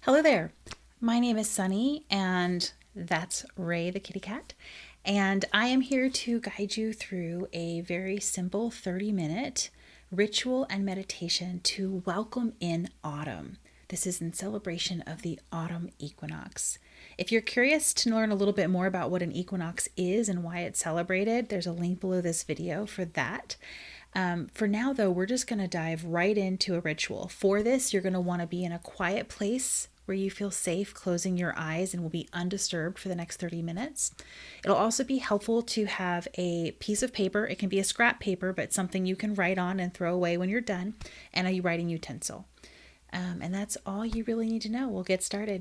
Hello there. My name is Sunny, and that's Ray the kitty cat. And I am here to guide you through a very simple 30-minute ritual and meditation to welcome in autumn. This is in celebration of the autumn equinox. If you're curious to learn a little bit more about what an equinox is and why it's celebrated, there's a link below this video for that. For now, though, we're just going to dive right into a ritual. For this, you're going to want to be in a quiet place where you feel safe closing your eyes and will be undisturbed for the next 30 minutes. It'll also be helpful to have a piece of paper. It can be a scrap paper, but something you can write on and throw away when you're done, and a writing utensil. And that's all you really need to know. We'll get started.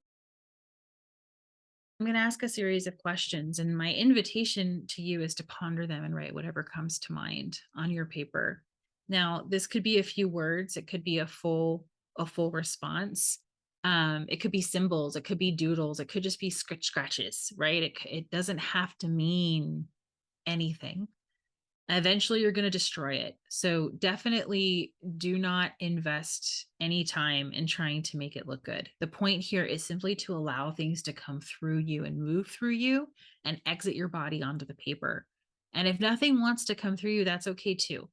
I'm going to ask a series of questions, and my invitation to you is to ponder them and write whatever comes to mind on your paper. Now, this could be a few words, it could be a full response. It could be symbols, it could be doodles, it could just be scratches, right? It doesn't have to mean anything. Eventually you're going to destroy it. So definitely do not invest any time in trying to make it look good. The point here is simply to allow things to come through you and move through you and exit your body onto the paper. And if nothing wants to come through you, that's okay too.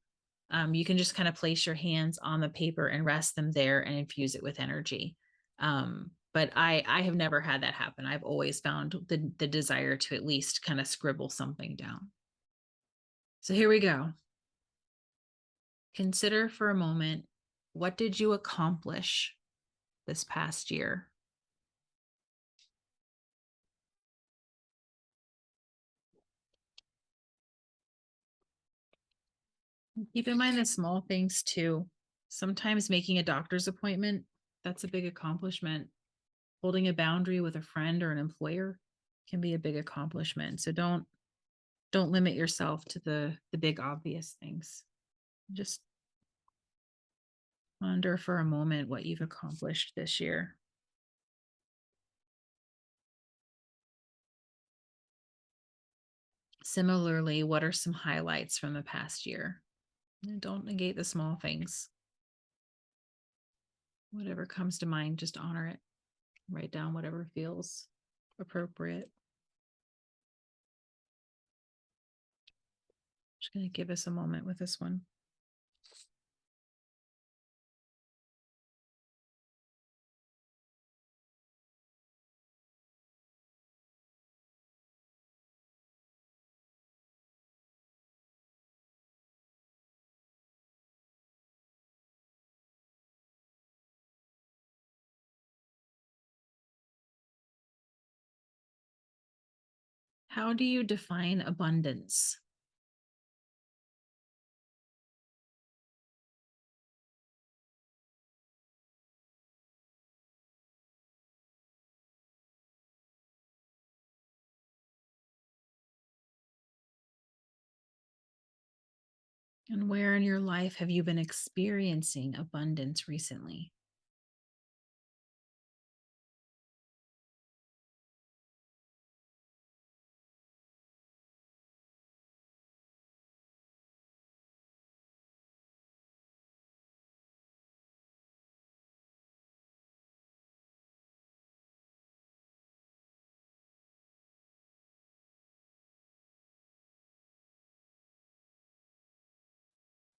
You can just kind of place your hands on the paper and rest them there and infuse it with energy. But I have never had that happen. I've always found the desire to at least kind of scribble something down. So here we go. Consider for a moment, what did you accomplish this past year? Keep in mind the small things too. Sometimes making a doctor's appointment, that's a big accomplishment. Holding a boundary with a friend or an employer can be a big accomplishment. So don't limit yourself to the big obvious things. Just ponder for a moment what you've accomplished this year. Similarly, what are some highlights from the past year? And don't negate the small things. Whatever comes to mind, just honor it. Write down whatever feels appropriate. Just going to give us a moment with this one. How do you define abundance? And where in your life have you been experiencing abundance recently?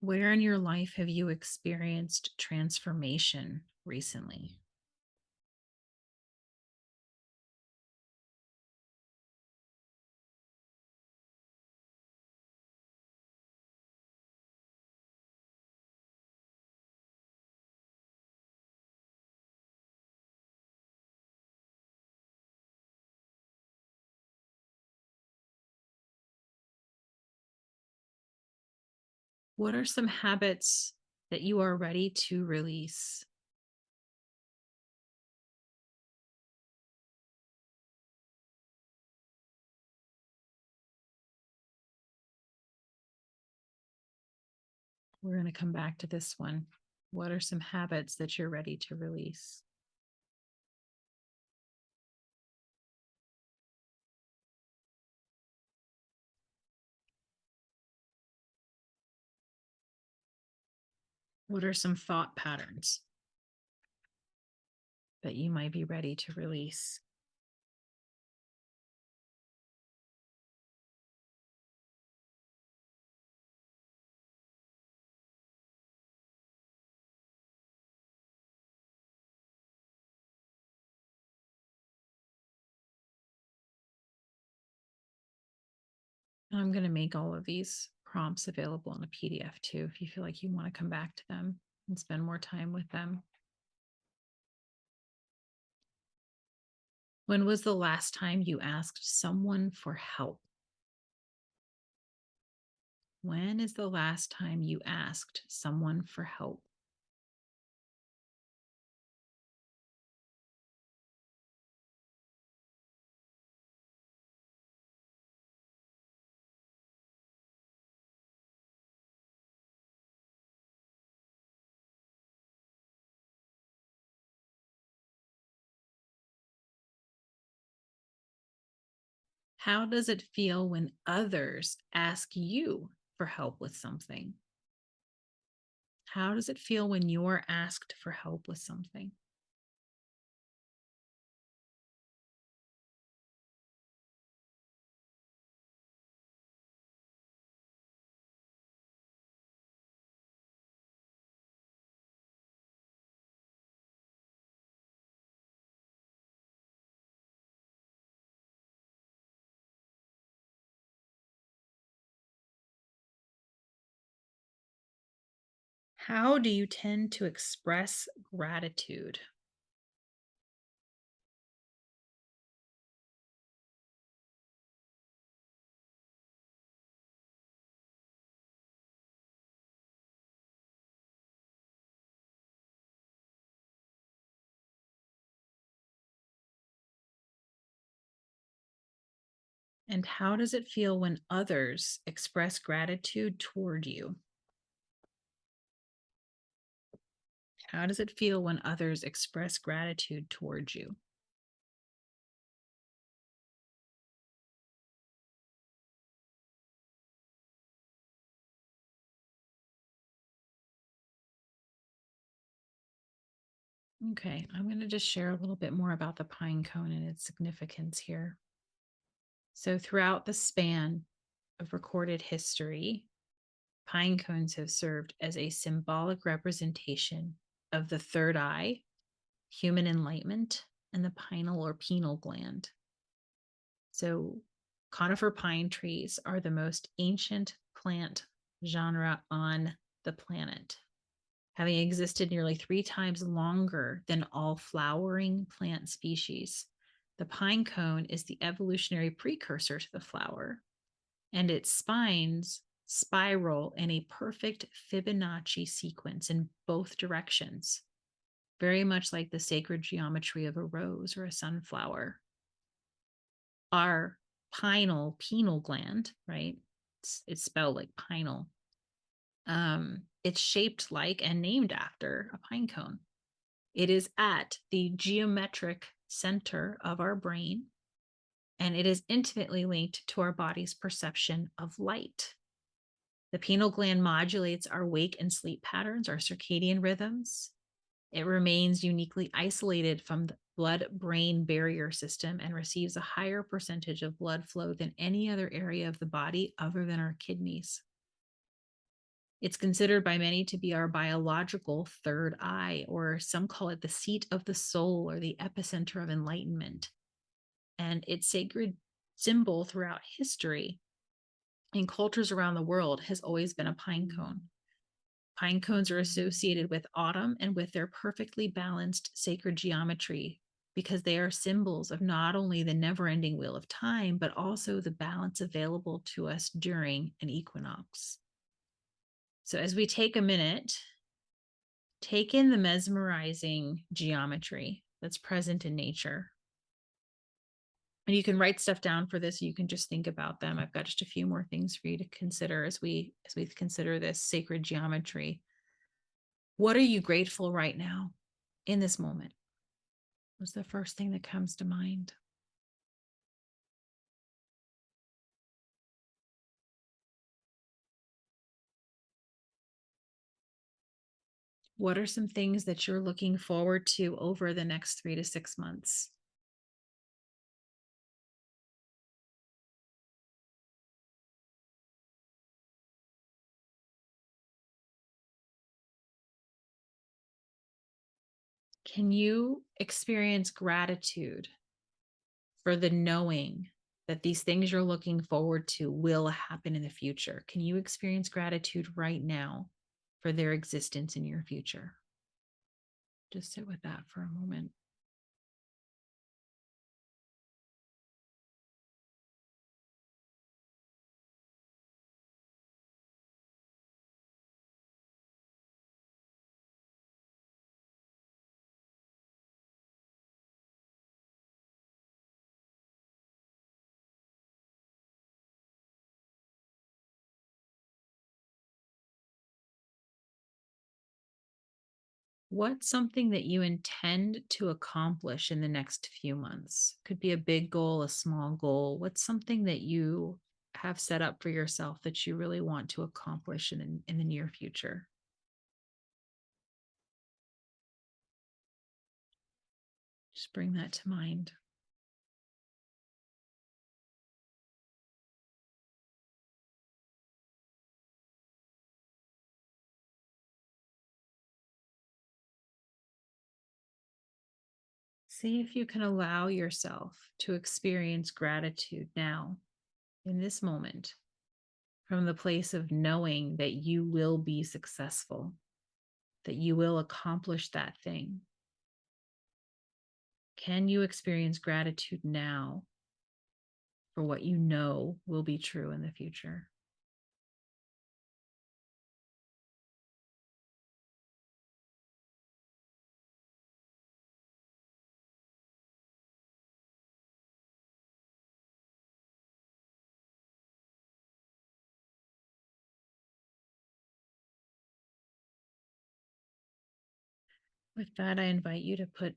Where in your life have you experienced transformation recently? What are some habits that you are ready to release? We're going to come back to this one. What are some habits that you're ready to release? What are some thought patterns? that you might be ready to release. I'm going to make all of these prompts available in a PDF too, if you feel like you want to come back to them and spend more time with them. When was the last time you asked someone for help? When is the last time you asked someone for help? How does it feel when others ask you for help with something? How does it feel when you're asked for help with something? How do you tend to express gratitude? And how does it feel when others express gratitude toward you? How does it feel when others express gratitude towards you? Okay, I'm going to just share a little bit more about the pine cone and its significance here. So, throughout the span of recorded history, pine cones have served as a symbolic representation of the third eye, human enlightenment, and the pineal or pineal gland. So, conifer pine trees are the most ancient plant genre on the planet, having existed nearly 3 times longer than all flowering plant species. The pine cone is the evolutionary precursor to the flower, and its spines spiral in a perfect Fibonacci sequence in both directions, very much like the sacred geometry of a rose or a sunflower. Our pineal gland, right? It's spelled like pineal. It's shaped like and named after a pine cone. It is at the geometric center of our brain, and it is intimately linked to our body's perception of light. The pineal gland modulates our wake and sleep patterns, our circadian rhythms. It remains uniquely isolated from the blood brain barrier system and receives a higher percentage of blood flow than any other area of the body other than our kidneys. It's considered by many to be our biological third eye, or some call it the seat of the soul or the epicenter of enlightenment. And its sacred symbol throughout history in cultures around the world has always been a pine cone. Pine cones are associated with autumn and with their perfectly balanced sacred geometry because they are symbols of not only the never ending wheel of time, but also the balance available to us during an equinox. So, as we take a minute, take in the mesmerizing geometry that's present in nature. And you can write stuff down for this. You can just think about them. I've got just a few more things for you to consider as we consider this sacred geometry. What are you grateful right now in this moment? What's the first thing that comes to mind? What are some things that you're looking forward to over the next 3 to 6 months? Can you experience gratitude for the knowing that these things you're looking forward to will happen in the future? Can you experience gratitude right now for their existence in your future? Just sit with that for a moment. What's something that you intend to accomplish in the next few months? Could be a big goal, a small goal. What's something that you have set up for yourself that you really want to accomplish in the near future? Just bring that to mind. See if you can allow yourself to experience gratitude now in this moment from the place of knowing that you will be successful, that you will accomplish that thing. Can you experience gratitude now for what you know will be true in the future? With that, I invite you to put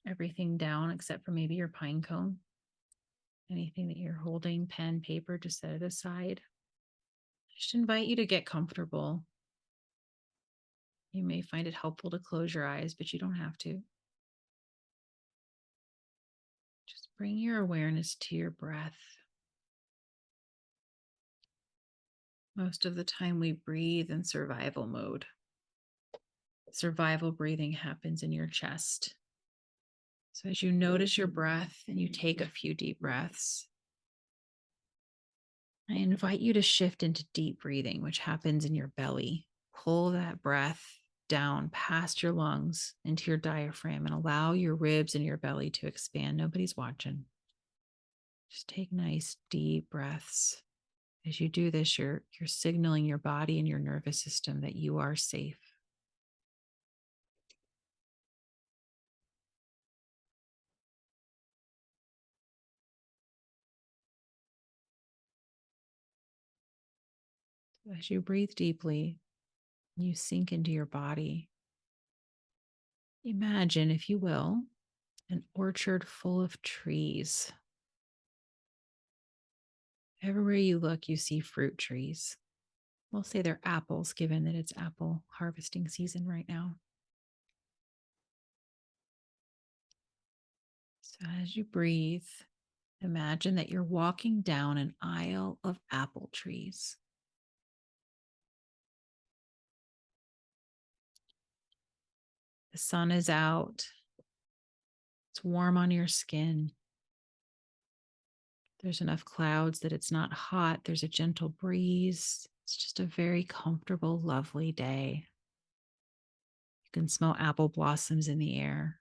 everything down except for maybe your pine cone. Anything that you're holding, pen, paper, just set it aside. Just invite you to get comfortable. You may find it helpful to close your eyes, but you don't have to. Just bring your awareness to your breath. Most of the time, we breathe in survival mode. Survival breathing happens in your chest. So, as you notice your breath and you take a few deep breaths, I invite you to shift into deep breathing, which happens in your belly. Pull that breath down past your lungs into your diaphragm and allow your ribs and your belly to expand. Nobody's watching. Just take nice deep breaths. As you do this, you're signaling your body and your nervous system that you are safe. As you breathe deeply, you sink into your body. Imagine, if you will, an orchard full of trees. Everywhere you look, you see fruit trees. We'll say they're apples, given that it's apple harvesting season right now. So as you breathe, imagine that you're walking down an aisle of apple trees. The sun is out, it's warm on your skin. There's enough clouds that it's not hot. There's a gentle breeze. It's just a very comfortable, lovely day. You can smell apple blossoms in the air.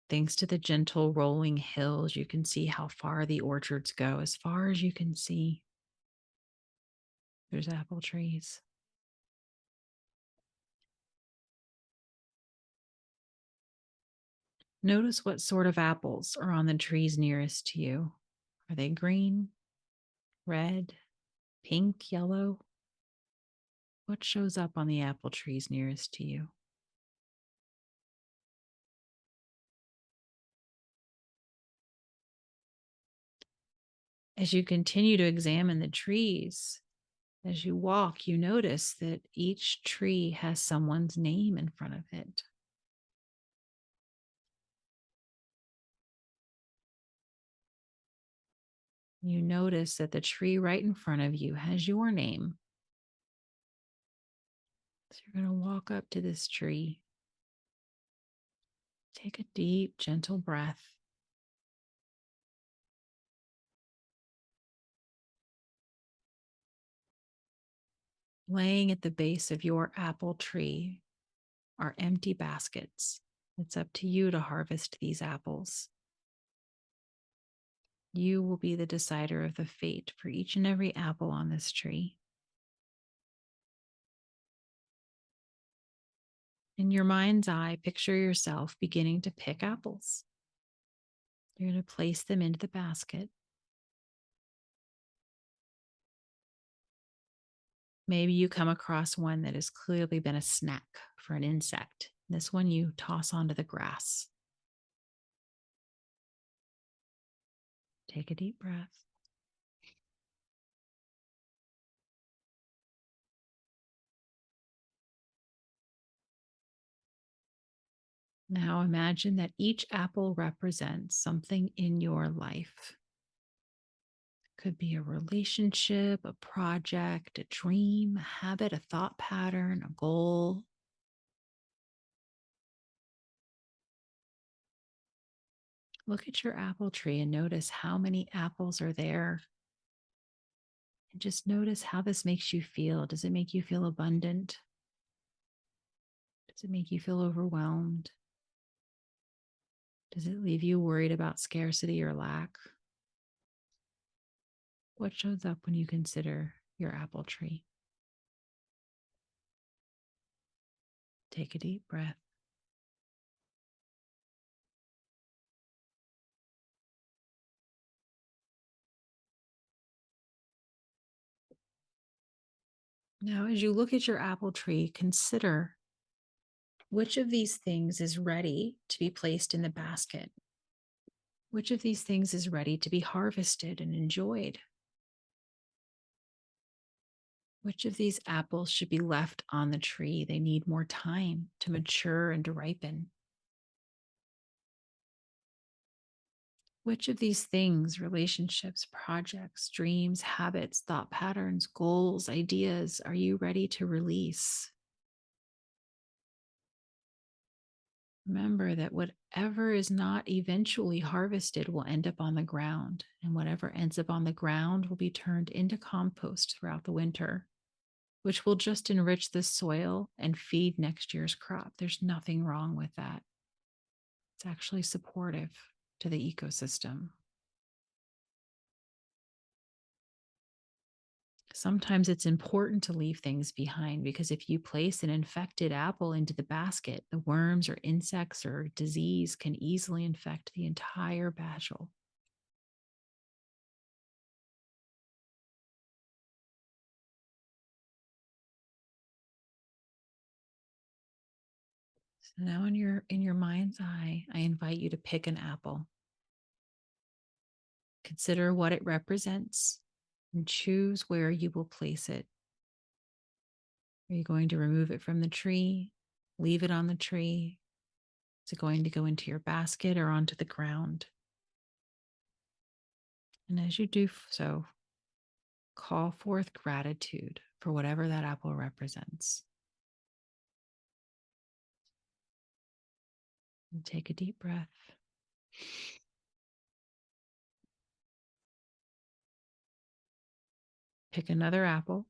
Thanks to the gentle rolling hills, you can see how far the orchards go. As far as you can see, there's apple trees. Notice what sort of apples are on the trees nearest to you. Are they green, red, pink, yellow? What shows up on the apple trees nearest to you? As you continue to examine the trees, As you walk, you notice that each tree has someone's name in front of it. You notice that the tree right in front of you has your name. So you're going to walk up to this tree. Take a deep, gentle breath. Laying at the base of your apple tree are empty baskets. It's up to you to harvest these apples. You will be the decider of the fate for each and every apple on this tree. In your mind's eye, picture yourself beginning to pick apples. You're going to place them into the basket. Maybe you come across one that has clearly been a snack for an insect. This one you toss onto the grass. Take a deep breath. Now imagine that each apple represents something in your life. Could be a relationship, a project, a dream, a habit, a thought pattern, a goal. Look at your apple tree and notice how many apples are there. And just notice how this makes you feel. Does it make you feel abundant? Does it make you feel overwhelmed? Does it leave you worried about scarcity or lack? What shows up when you consider your apple tree? Take a deep breath. Now, as you look at your apple tree, consider which of these things is ready to be placed in the basket. Which of these things is ready to be harvested and enjoyed? Which of these apples should be left on the tree? They need more time to mature and to ripen. Which of these things, relationships, projects, dreams, habits, thought patterns, goals, ideas, are you ready to release? Remember that whatever is not eventually harvested will end up on the ground, and whatever ends up on the ground will be turned into compost throughout the winter, which will just enrich the soil and feed next year's crop. There's nothing wrong with that. It's actually supportive to the ecosystem. Sometimes it's important to leave things behind because if you place an infected apple into the basket, the worms or insects or disease can easily infect the entire batchel. So now in your mind's eye, I invite you to pick an apple. Consider what it represents and choose where you will place it. Are you going to remove it from the tree? Leave it on the tree? Is it going to go into your basket or onto the ground? And as you do so, call forth gratitude for whatever that apple represents. And take a deep breath. Pick another apple.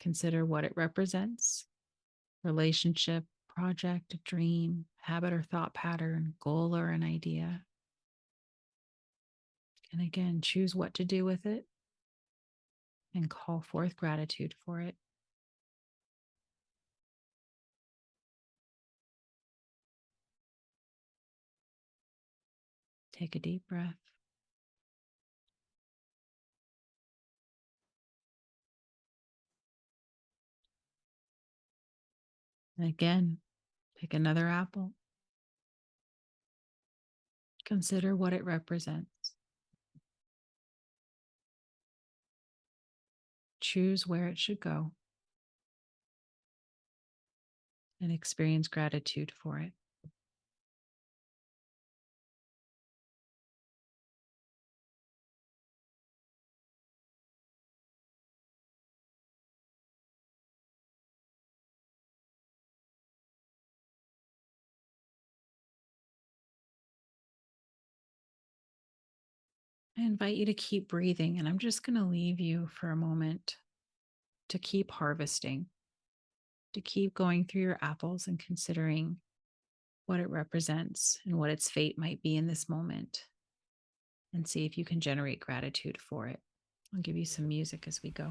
Consider what it represents: relationship, project, dream, habit or thought pattern, goal or an idea. And again, choose what to do with it and call forth gratitude for it. Take a deep breath. And again, pick another apple. Consider what it represents. choose where it should go and experience gratitude for it. I invite you to keep breathing, and I'm just going to leave you for a moment to keep harvesting, to keep going through your apples and considering what it represents and what its fate might be in this moment, and see if you can generate gratitude for it. I'll give you some music as we go.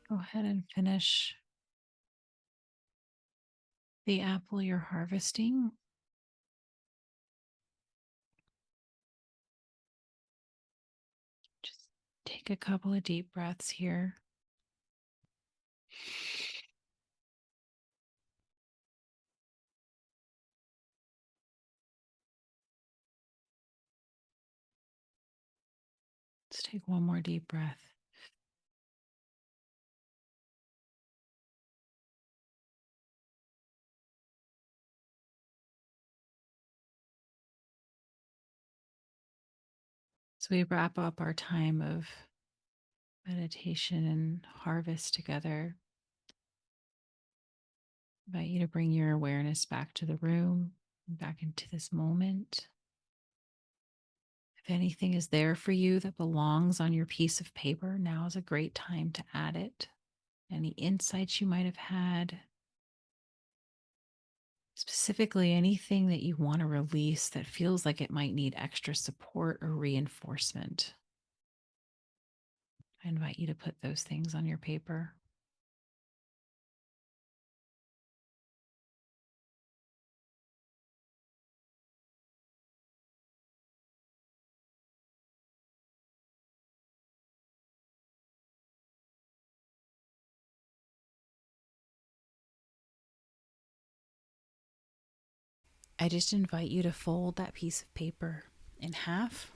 Go ahead and finish the apple you're harvesting. Just take a couple of deep breaths here. Let's take one more deep breath. So we wrap up our time of meditation and harvest together. I invite you to bring your awareness back to the room, back into this moment. If anything is there for you that belongs on your piece of paper, now is a great time to add it. Any insights you might have had, specifically anything that you want to release that feels like it might need extra support or reinforcement. I invite you to put those things on your paper. I just invite you to fold that piece of paper in half,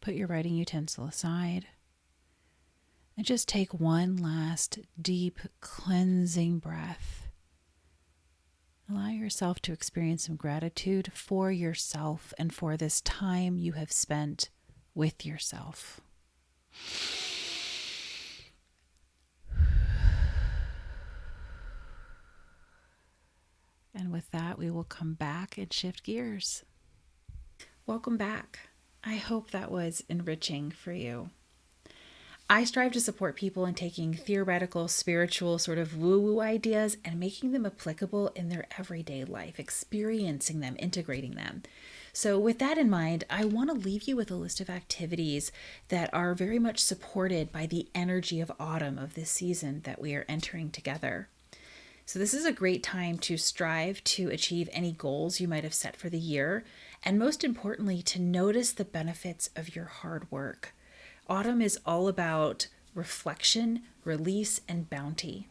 put your writing utensil aside, And just take one last deep cleansing breath. Allow yourself to experience some gratitude for yourself and for this time you have spent with yourself. And with that, we will come back and shift gears. Welcome back. I hope that was enriching for you. I strive to support people in taking theoretical, spiritual, sort of woo woo ideas and making them applicable in their everyday life, experiencing them, integrating them. So, with that in mind, I want to leave you with a list of activities that are very much supported by the energy of autumn of this season that we are entering together. So, this is a great time to strive to achieve any goals you might have set for the year, and most importantly, to notice the benefits of your hard work. Autumn is all about reflection, release, and bounty.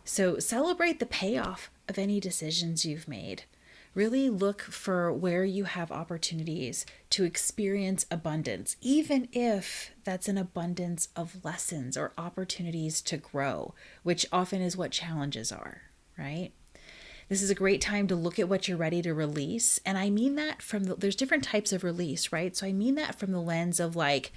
So, celebrate the payoff of any decisions you've made. Really look for where you have opportunities to experience abundance, even if that's an abundance of lessons or opportunities to grow, which often is what challenges are, right? This is a great time to look at what you're ready to release. And I mean that there's different types of release, right? So I mean that from the lens of like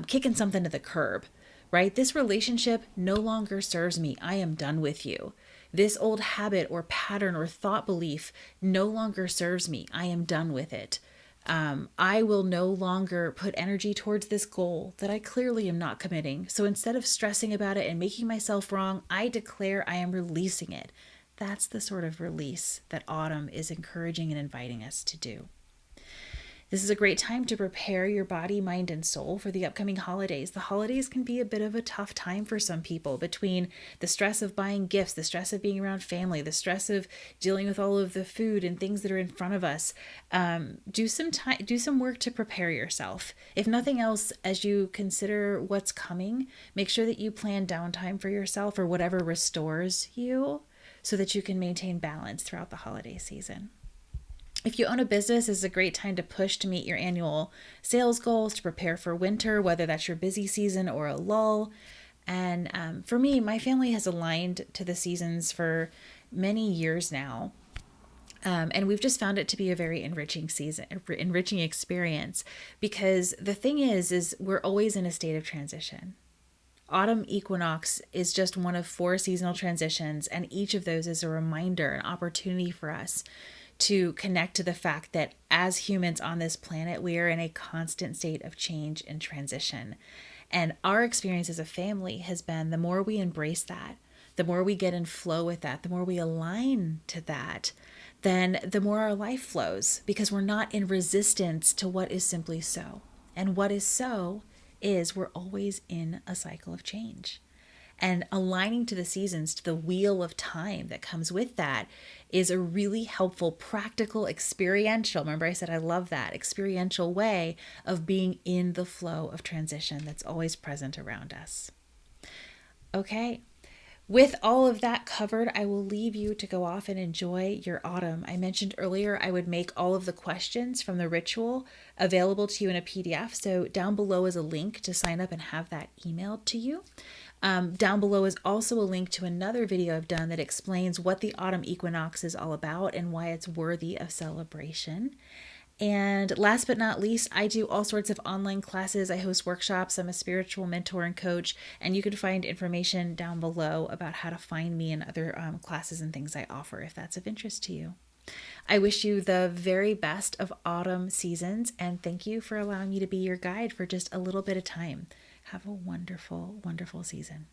kicking something to the curb, right? This relationship no longer serves me. I am done with you. This old habit or pattern or thought belief no longer serves me. I am done with it. I will no longer put energy towards this goal that I clearly am not committing. So instead of stressing about it and making myself wrong, I declare I am releasing it. That's the sort of release that autumn is encouraging and inviting us to do. This is a great time to prepare your body, mind, and soul for the upcoming holidays. The holidays can be a bit of a tough time for some people between the stress of buying gifts, the stress of being around family, the stress of dealing with all of the food and things that are in front of us. Do some work to prepare yourself. If nothing else, as you consider what's coming, make sure that you plan downtime for yourself or whatever restores you so that you can maintain balance throughout the holiday season. If you own a business, this is a great time to push to meet your annual sales goals, to prepare for winter, whether that's your busy season or a lull. And for me, my family has aligned to the seasons for many years now. And we've just found it to be a very enriching experience, because the thing is we're always in a state of transition. Autumn equinox is just one of 4 seasonal transitions, and each of those is a reminder, an opportunity for us to connect to the fact that as humans on this planet, we are in a constant state of change and transition. And our experience as a family has been the more we embrace that, the more we get in flow with that, the more we align to that, then the more our life flows, because we're not in resistance to what is simply so. And what is so is we're always in a cycle of change. And aligning to the seasons, to the wheel of time that comes with that, is a really helpful, practical, experiential, remember I said I love that, experiential way of being in the flow of transition that's always present around us. Okay, with all of that covered, I will leave you to go off and enjoy your autumn. I mentioned earlier I would make all of the questions from the ritual available to you in a PDF. So down below is a link to sign up and have that emailed to you. Down below is also a link to another video I've done that explains what the autumn equinox is all about and why it's worthy of celebration. And last but not least, I do all sorts of online classes. I host workshops. I'm a spiritual mentor and coach, and you can find information down below about how to find me and other classes and things I offer if that's of interest to you. I wish you the very best of autumn seasons, and thank you for allowing me to be your guide for just a little bit of time. Have a wonderful, wonderful season.